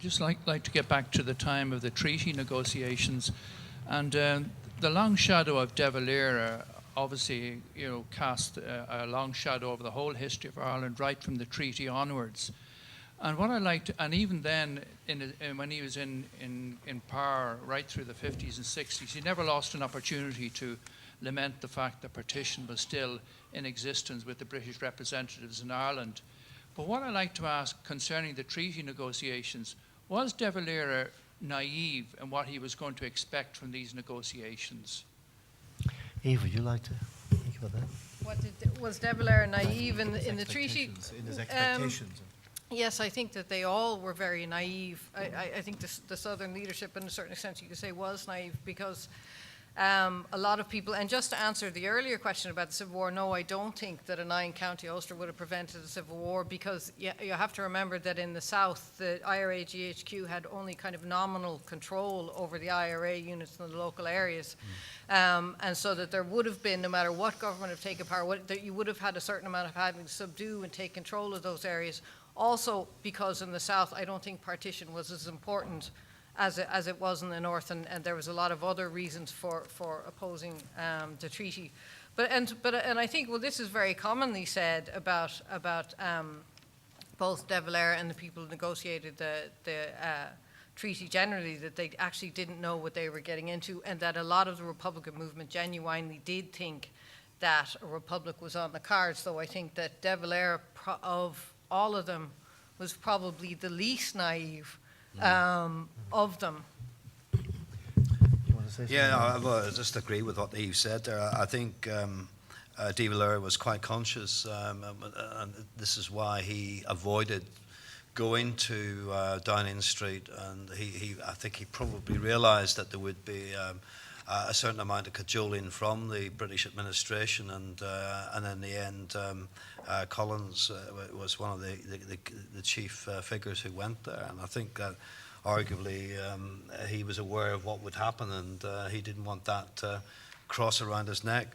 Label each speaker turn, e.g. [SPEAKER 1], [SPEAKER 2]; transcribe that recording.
[SPEAKER 1] just like to get back to the time of the treaty negotiations, and the long shadow of De Valera obviously, cast a long shadow over the whole history of Ireland right from the treaty onwards. And what I liked, and even then, when he was in power right through the 50s and 60s, he never lost an opportunity to lament the fact that partition was still in existence with the British representatives in Ireland. But what I'd like to ask concerning the treaty negotiations, was De Valera naive in what he was going to expect from these negotiations?
[SPEAKER 2] Eve, would you like to think about that?
[SPEAKER 3] Was De Valera naive in the treaty?
[SPEAKER 2] In his expectations.
[SPEAKER 3] Yes, I think that they all were very naive. I think the Southern leadership, in a certain extent, you could say, was naive because a lot of people, and just to answer the earlier question about the Civil War, no, I don't think that a 9-county Ulster would have prevented the Civil War, because you have to remember that in the South, the IRA GHQ had only kind of nominal control over the IRA units in the local areas. And so that there would have been, no matter what government had taken power, that you would have had a certain amount of having to subdue and take control of those areas. Also, because in the South, I don't think partition was as important as it was in the North, and there was a lot of other reasons for opposing the treaty. But I think, well, this is very commonly said about both De Valera and the people who negotiated the treaty generally, that they actually didn't know what they were getting into, and that a lot of the Republican movement genuinely did think that a republic was on the cards. Though I think that De Valera, of all of them, was probably the least naive of them.
[SPEAKER 2] You want to say something?
[SPEAKER 4] Yeah, I just agree with what Eve said there. I think De Valera was quite conscious, and this is why he avoided going to Downing Street, and I think he probably realised that there would be a certain amount of cajoling from the British administration, and in the end, Collins was one of the chief figures who went there, and I think that arguably he was aware of what would happen, and he didn't want that cross around his neck.